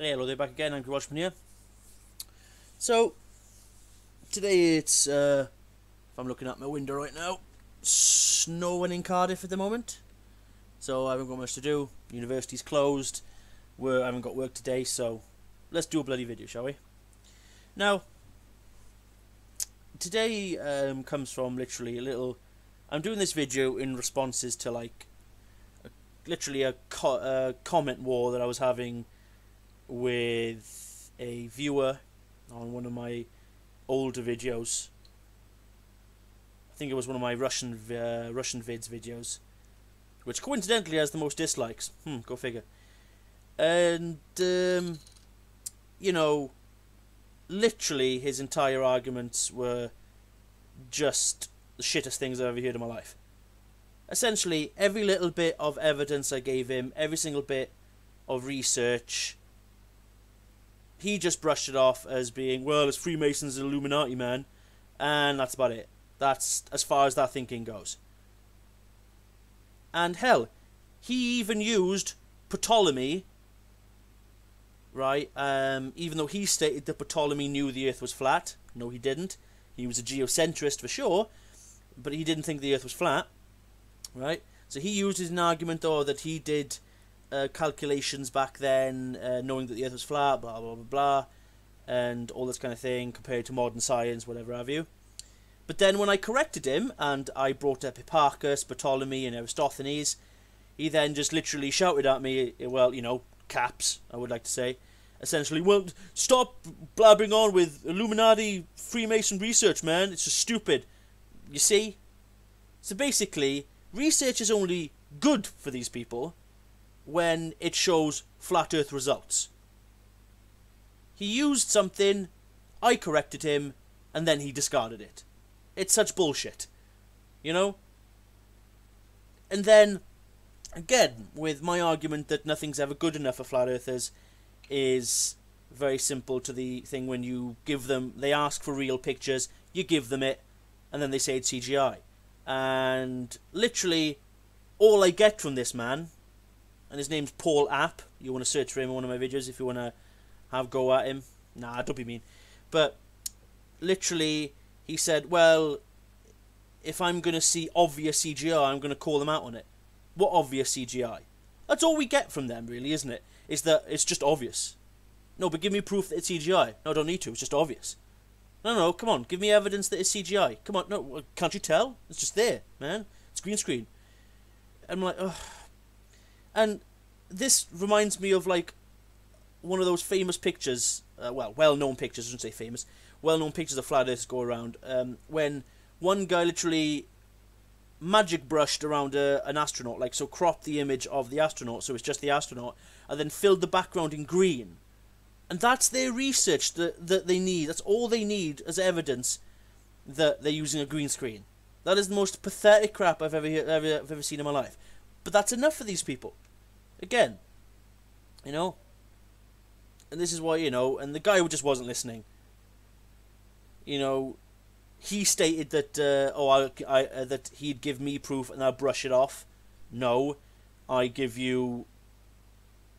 Hey, hello there, back again, Angry Watchman here. So, today it's, if I'm looking out my window right now, snowing in Cardiff at the moment. So I haven't got much to do, university's closed, I haven't got work today, so let's do a bloody video, shall we? Now, today comes from literally a little, I'm doing this video in responses to like, literally a comment war that I was having with a viewer on one of my older videos. I think it was one of my Russian vids videos, which coincidentally has the most dislikes. Go figure. And you know, literally his entire arguments were just the shittest things I've ever heard in my life. Essentially, every little bit of evidence I gave him, every single bit of research, he just brushed it off as being, well, it's Freemasons and Illuminati, man. And that's about it. That's as far as that thinking goes. And hell, he even used Ptolemy, right? Even though he stated that Ptolemy knew the Earth was flat. No, he didn't. He was a geocentrist for sure, but he didn't think the Earth was flat, right? So he used as an argument, though, that he did calculations back then, knowing that the Earth was flat, blah, blah, blah, blah, and all this kind of thing, compared to modern science, whatever have you. But then when I corrected him, and I brought up Hipparchus, Ptolemy, and Aristophanes, he then just literally shouted at me, well, you know, caps, I would like to say, essentially, well, stop blabbering on with Illuminati Freemason research, man, it's just stupid. You see? So basically, research is only good for these people when it shows flat earth results. He used something, I corrected him, and then he discarded it. It's such bullshit, you know? And then, again, with my argument that nothing's ever good enough for flat earthers, is very simple to the thing when you give them, they ask for real pictures, you give them it, and then they say it's CGI. And literally, all I get from this man, and his name's Paul App. You want to search for him in one of my videos if you want to have a go at him. Nah, don't be mean. But literally, he said, well, if I'm going to see obvious CGI, I'm going to call them out on it. What obvious CGI? That's all we get from them, really, isn't it? Is that it's just obvious. No, but give me proof that it's CGI. No, I don't need to. It's just obvious. No, come on. Give me evidence that it's CGI. Come on. No, can't you tell? It's just there, man. It's green screen. I'm like, ugh. And this reminds me of, like, one of those famous pictures, well-known pictures, I shouldn't say famous, well-known pictures of flat earthers go around, when one guy literally magic brushed around an astronaut, like, so cropped the image of the astronaut, so it's just the astronaut, and then filled the background in green. And that's their research that they need. That's all they need as evidence that they're using a green screen. That is the most pathetic crap I've ever seen in my life. But that's enough for these people. Again, you know. And this is why, you know, and the guy who just wasn't listening. You know, he stated that, that he'd give me proof and I'll brush it off. No, I give you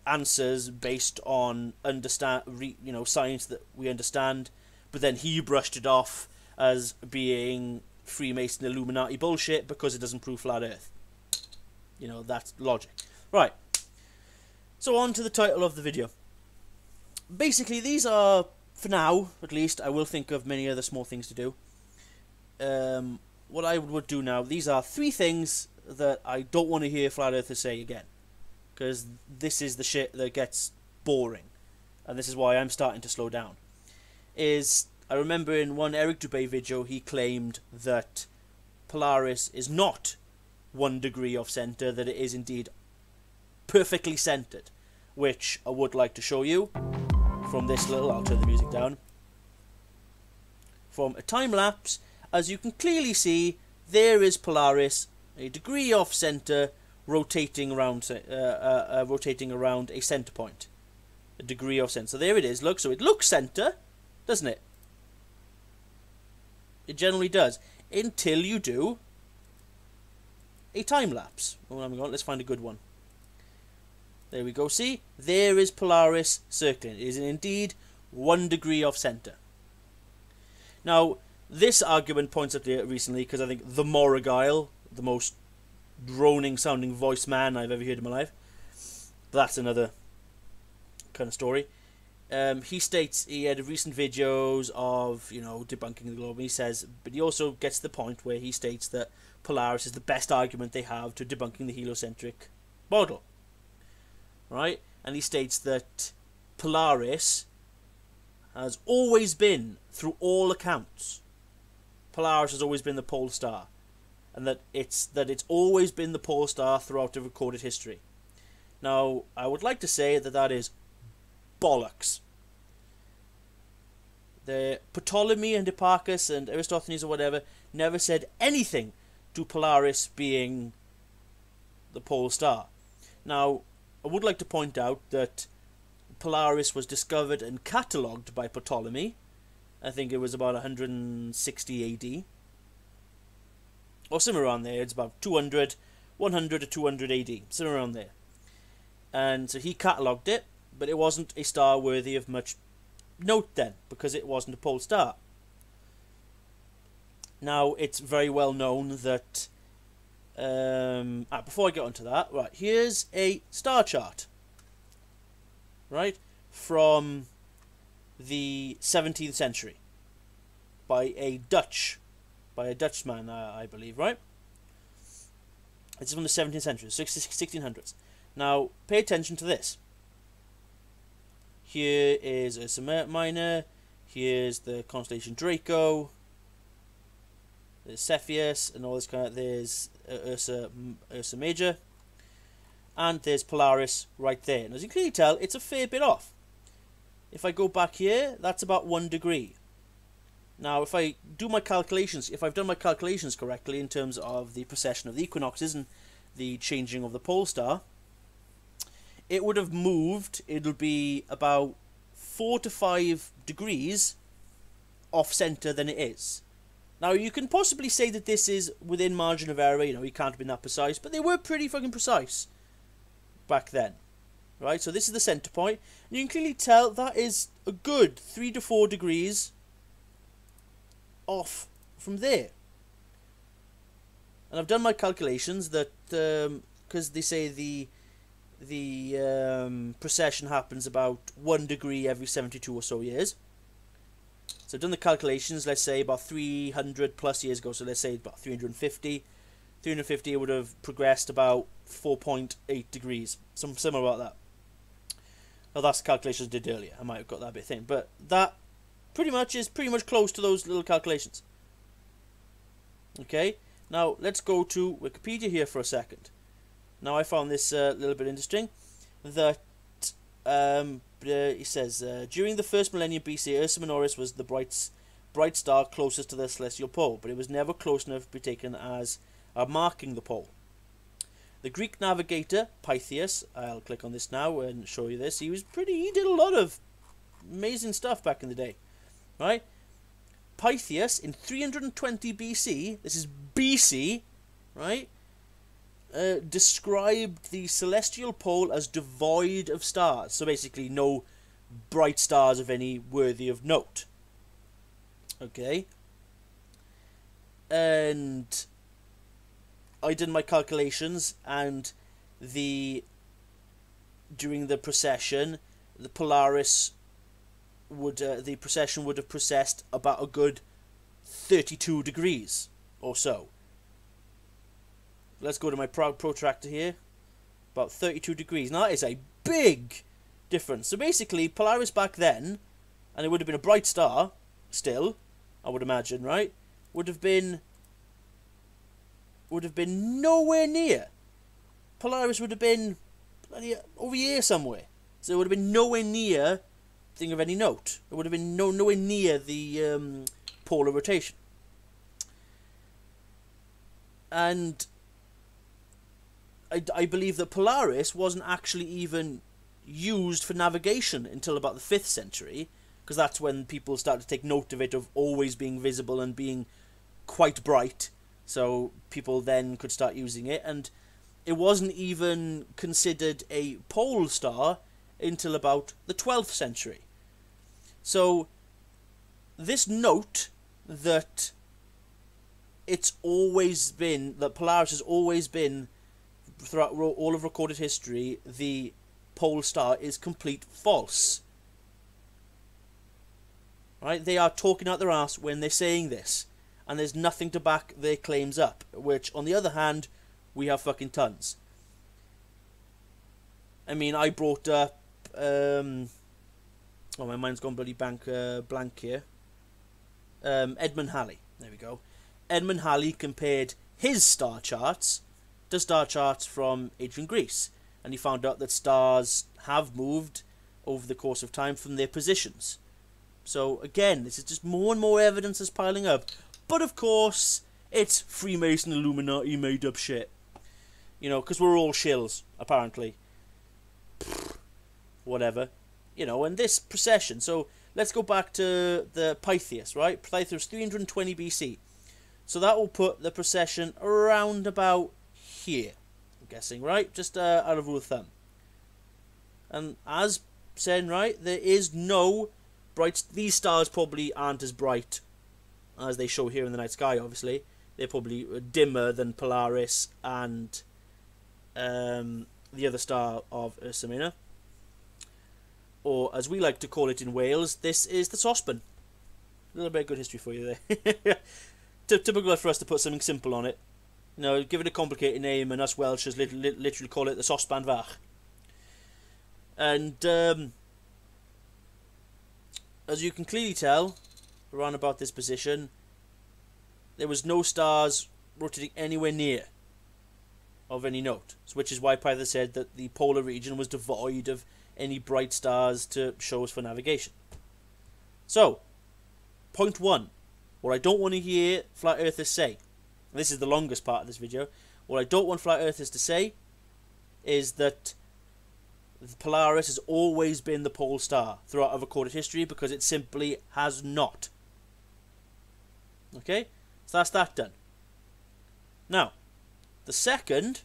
answers based on science that we understand. But then he brushed it off as being Freemason Illuminati bullshit because it doesn't prove flat Earth. You know, that's logic. Right. So on to the title of the video. Basically, these are, for now, at least, I will think of many other small things to do. What I would do now, these are 3 things that I don't want to hear flat earthers say again. Because this is the shit that gets boring. And this is why I'm starting to slow down. I remember in one Eric Dubé video, he claimed that Polaris is not 1 degree off center, that it is indeed perfectly centered, which I would like to show you from this little, I'll turn the music down, from a time lapse. As you can clearly see, there is Polaris, a degree off center, rotating around a center point, a degree off center. So there it is. Look, so it looks center, doesn't it? It generally does, until you do a time lapse. Oh, let's find a good one. There we go. See, there is Polaris circling. It is indeed 1 degree off centre. Now, this argument points up there recently because I think the Morrigail, the most droning sounding voice man I've ever heard in my life, that's another kind of story. He states he had recent videos of, debunking the globe, and he says, but he also gets to the point where he states that Polaris is the best argument they have to debunking the heliocentric model. Right? And he states that Polaris has always been, through all accounts, Polaris has always been the pole star, and that it's always been the pole star throughout the recorded history. Now, I would like to say that that is bollocks. The Ptolemy and Hipparchus and Aristophanes or whatever never said anything to Polaris being the pole star. Now, I would like to point out that Polaris was discovered and catalogued by Ptolemy. I think it was about 160 AD. Or somewhere around there. It's about 100 to 200 AD. Somewhere around there. And so he catalogued it, but it wasn't a star worthy of much note then, because it wasn't a pole star. Now, it's very well known that... before I get onto that, right, here's a star chart. Right? From the 17th century. By a Dutchman, I believe, right? It's from the 17th century, 1600s. Now, pay attention to this. Here is Ursa Minor. Here's the constellation Draco. There's Cepheus and all this kind of. There's Ursa Major, and there's Polaris right there. And as you can clearly tell, it's a fair bit off. If I go back here, that's about 1 degree. Now, if I do my calculations, if I've done my calculations correctly in terms of the precession of the equinoxes and the changing of the pole star, it would have moved. It'll be about 4 to 5 degrees off centre than it is. Now, you can possibly say that this is within margin of error. You can't have been that precise, but they were pretty fucking precise back then. Right, so this is the centre point, and you can clearly tell that is a good 3 to 4 degrees off from there. And I've done my calculations that, because they say the precession happens about 1 degree every 72 or so years. So I've done the calculations, let's say about 300 plus years ago, so let's say about 350. 350 would have progressed about 4.8 degrees, something about that. Now that's the calculations I did earlier, I might have got that bit thin, but that is pretty much close to those little calculations. Okay, now let's go to Wikipedia here for a second. Now I found this a little bit interesting, that it says, during the first millennium BC, Ursa Minoris was the bright star closest to the celestial pole, but it was never close enough to be taken as marking the pole. The Greek navigator Pytheas, I'll click on this now and show you this. He did a lot of amazing stuff back in the day, right? Pytheas in 320 BC, this is BC, right? Described the celestial pole as devoid of stars. So basically no bright stars of any worthy of note. Okay. And I did my calculations, and during the precession, the Polaris the precession would have precessed about a good 32 degrees or so. Let's go to my protractor here. About 32 degrees. Now that is a big difference. So basically, Polaris back then, and it would have been a bright star, still, I would imagine, right? Would have been nowhere near. Polaris would have been bloody over here somewhere. So it would have been nowhere near thing of any note. It would have been nowhere near the polar rotation. And I believe that Polaris wasn't actually even used for navigation until about the 5th century, because that's when people started to take note of it, of always being visible and being quite bright. So people then could start using it, and it wasn't even considered a pole star until about the 12th century. So this note that it's always been, that Polaris has always been, throughout all of recorded history, the pole star, is complete false. Right? They are talking out their ass when they're saying this, and there's nothing to back their claims up, which, on the other hand, we have fucking tons. I mean, I brought up, oh, my mind's gone bloody blank here. Edmund Halley, there we go. Edmund Halley compared his star charts to star charts from ancient Greece, and he found out that stars have moved over the course of time from their positions. So again, this is just more and more evidence that's piling up. But of course, it's Freemason Illuminati made up shit. You know, because we're all shills, apparently. Whatever. You know, and this procession, so let's go back to the Pythias, right? Pythias 320 BC. So that will put the procession around about here, I'm guessing, right? Just out of rule of thumb. And as said, right, there is no bright... These stars probably aren't as bright as they show here in the night sky, obviously. They're probably dimmer than Polaris and the other star of Ursa Minor. Or, as we like to call it in Wales, this is the saucepan. A little bit of good history for you there. Typical for us to put something simple on it. You know, give it a complicated name, and us Welshers literally call it the saucepan fach. And as you can clearly tell, around about this position, there was no stars rotating anywhere near of any note. Which is why Pythias said that the polar region was devoid of any bright stars to show us for navigation. So, point 1. What I don't want to hear flat earthers say, and this is the longest part of this video, what I don't want flat earthers to say is that Polaris has always been the pole star throughout our recorded history, because it simply has not. Okay? So that's that done. Now, the second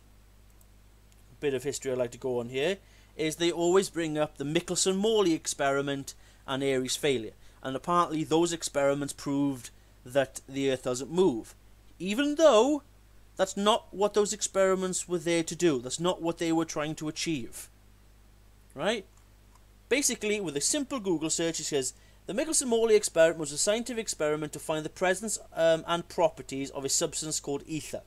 bit of history I'd like to go on here is they always bring up the Michelson-Morley experiment and Airy's failure. And apparently those experiments proved that the Earth doesn't move. Even though that's not what those experiments were there to do. That's not what they were trying to achieve. Right? Basically, with a simple Google search, it says, the Michelson-Morley experiment was a scientific experiment to find the presence and properties of a substance called ether,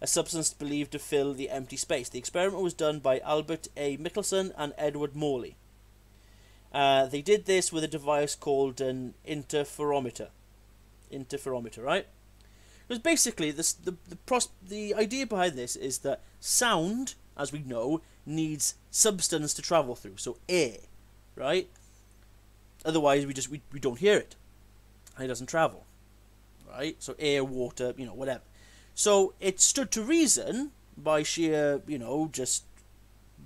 a substance believed to fill the empty space. The experiment was done by Albert A. Michelson and Edward Morley. They did this with a device called an interferometer. Interferometer, right? Because basically, the idea behind this is that sound, as we know, needs substance to travel through, so air, right? Otherwise, we don't hear it, and it doesn't travel, right? So air, water, you know, whatever. So it stood to reason, by sheer, you know, just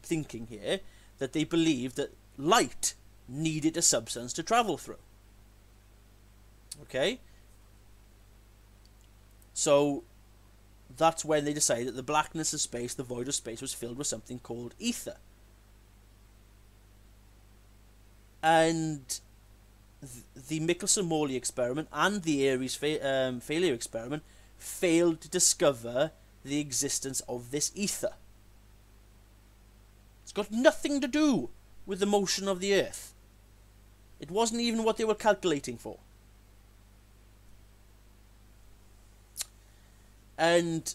thinking here, that they believed that light needed a substance to travel through. Okay? So that's when they decided that the blackness of space, the void of space, was filled with something called ether. And the Michelson-Morley experiment and the Airy's failure experiment failed to discover the existence of this ether. It's got nothing to do with the motion of the Earth. It wasn't even what they were calculating for. And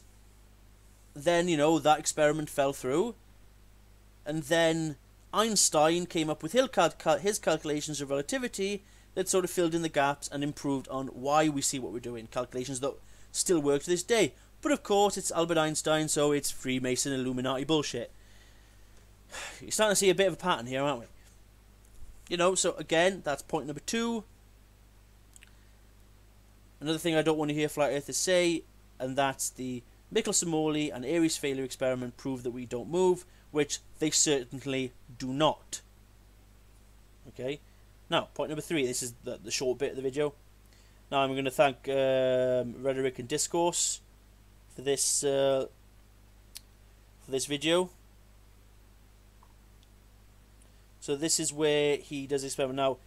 then, you know, that experiment fell through. And then Einstein came up with his calculations of relativity that sort of filled in the gaps and improved on why we see what we're doing. Calculations that still work to this day. But of course, it's Albert Einstein, so it's Freemason Illuminati bullshit. You're starting to see a bit of a pattern here, aren't we? You know, so again, that's point number 2. Another thing I don't want to hear flat earthers say, and that's the Michelson-Morley and Airy's failure experiment prove that we don't move, which they certainly do not. Okay? Now, point number 3. This is the short bit of the video. Now I'm going to thank Rhetoric and Discourse for this for this video. So this is where he does the experiment. Now,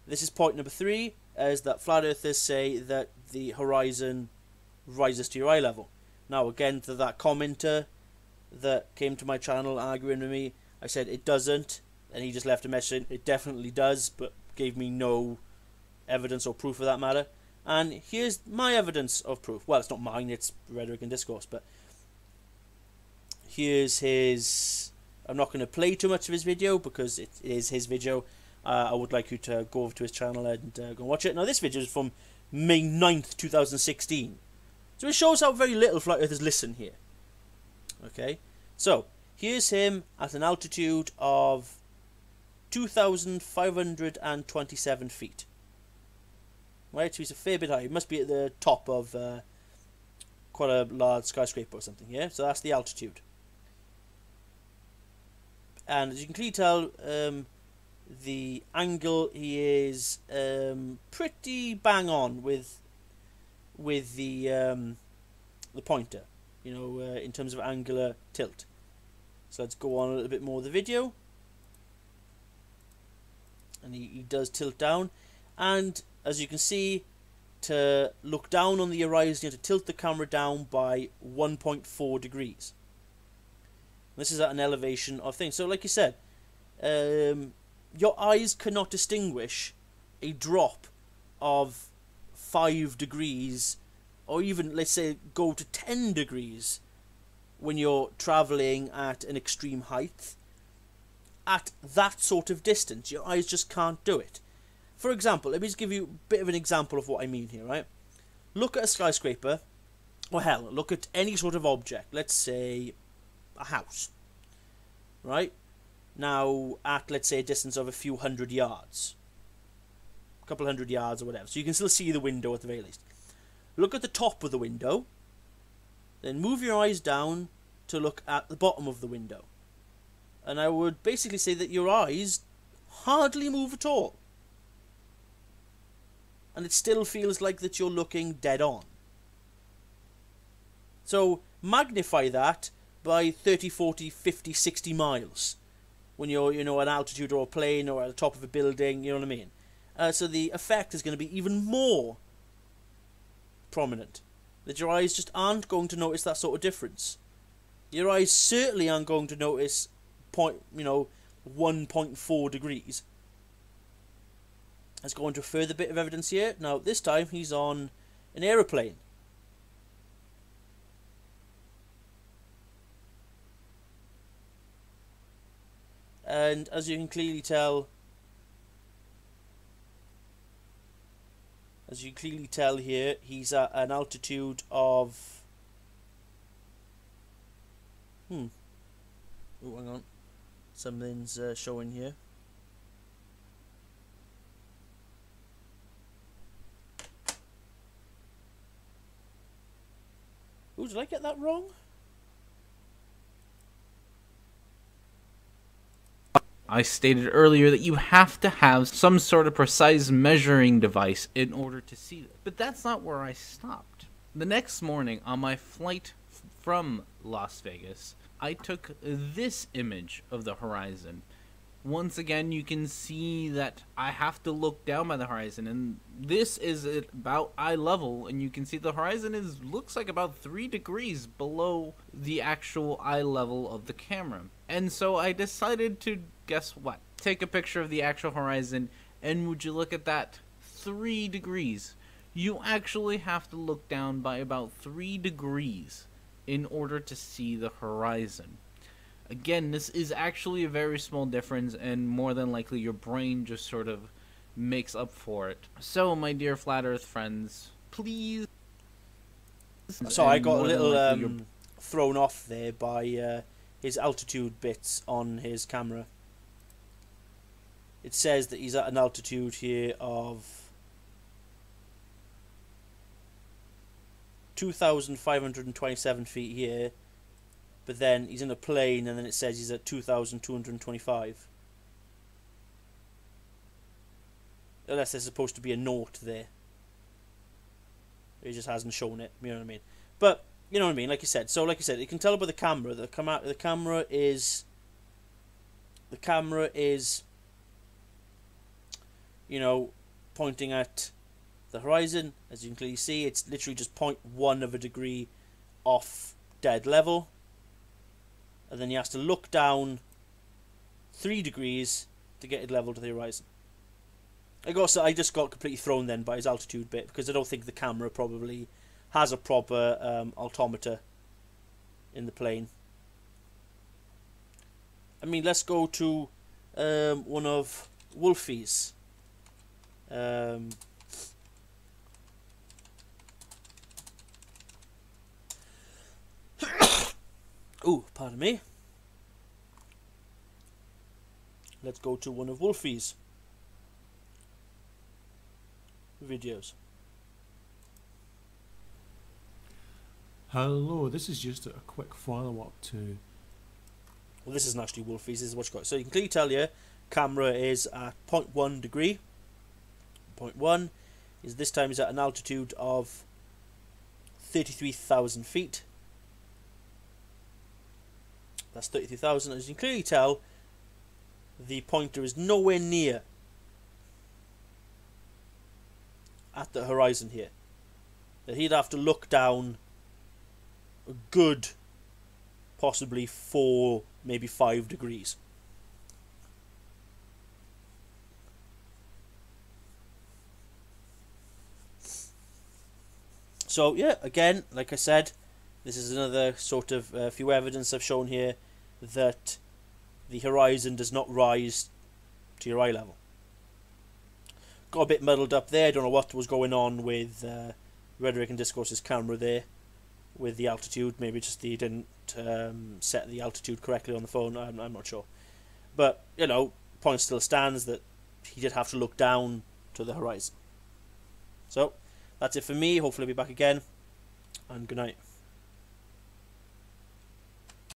this is point number 3, is that flat earthers say that the horizon rises to your eye level. Now, again, to that commenter that came to my channel arguing with me, I said it doesn't, and he just left a message saying it definitely does, but gave me no evidence or proof of that matter. And here's my evidence of proof. Well, it's not mine, it's Rhetoric and Discourse, but here's his... I'm not going to play too much of his video because it is his video. I would like you to go over to his channel and go and watch it. Now, this video is from May 9th, 2016. So it shows how very little flat earthers listen here. Okay, so here's him at an altitude of 2,527 feet. Right, so he's a fair bit high. He must be at the top of quite a large skyscraper or something, yeah? So that's the altitude. And as you can clearly tell, the angle he is pretty bang on with the pointer, you know, in terms of angular tilt. So let's go on a little bit more of the video. And he does tilt down, and as you can see, to look down on the horizon, you have to tilt the camera down by 1.4 degrees. This is at an elevation of things. So like you said, your eyes cannot distinguish a drop of 5 degrees, or even, let's say, go to 10 degrees when you're traveling at an extreme height. At that sort of distance, your eyes just can't do it. For example, let me just give you a bit of an example of what I mean here, right? Look at a skyscraper, or hell, look at any sort of object. Let's say a house, right? Now, at, let's say, a distance of a few hundred yards, a couple hundred yards or whatever, so you can still see the window at the very least. Look at the top of the window, then move your eyes down to look at the bottom of the window. And I would basically say that your eyes hardly move at all. And it still feels like that you're looking dead on. So magnify that by 30, 40, 50, 60 miles when you're, you know, at altitude or a plane or at the top of a building, you know what I mean? So the effect is going to be even more prominent. That your eyes just aren't going to notice that sort of difference. Your eyes certainly aren't going to notice 1.4 degrees. Let's go on to a further bit of evidence here. Now, this time he's on an aeroplane. And as you can clearly tell, here, he's at an altitude of... Oh, hang on. Something's showing here. Oh, did I get that wrong? I stated earlier that you have to have some sort of precise measuring device in order to see it. But that's not where I stopped. The next morning on my flight from Las Vegas, I took this image of the horizon. Once again, you can see that I have to look down by the horizon, and this is at about eye level, and you can see the horizon looks like about 3 degrees below the actual eye level of the camera. And so I decided to, guess what, take a picture of the actual horizon, and would you look at that, 3 degrees. You actually have to look down by about 3 degrees in order to see the horizon. Again, this is actually a very small difference, and more than likely your brain just sort of makes up for it. So, my dear Flat Earth friends, please... So I got a little thrown off there by his altitude bits on his camera. It says that he's at an altitude here of 2,527 feet here. But then he's in a plane, and then it says he's at 2,225. Unless there's supposed to be a note there. It just hasn't shown it, you know what I mean? But you know what I mean, like you said. So, like you said, you can tell by the camera. The camera is, you know, pointing at the horizon. As you can clearly see, it's literally just 0.1 of a degree off dead level, and then he has to look down 3 degrees to get it level to the horizon. I just got completely thrown then by his altitude bit, because I don't think the camera probably has a proper altimeter in the plane. I mean, let's go to one of Wolfie's. Ooh, pardon me. Let's go to one of Wolfie's videos. Hello, this is just a quick follow-up to... Well, this isn't actually Wolfie's, this is what you got. So you can clearly tell you, camera is at 0.1 degree. 0.1 is this time is at an altitude of 33,000 feet. That's 33,000. As you can clearly tell, the pointer is nowhere near at the horizon here. That he'd have to look down a good, possibly 4, maybe 5 degrees. So yeah, again, like I said, this is another sort of few evidence I've shown here that the horizon does not rise to your eye level. Got a bit muddled up there. I don't know what was going on with Rhetoric and Discourse's camera there with the altitude. Maybe just he didn't set the altitude correctly on the phone. I'm not sure. But, you know, point still stands that he did have to look down to the horizon. So, that's it for me. Hopefully I'll be back again. And good night.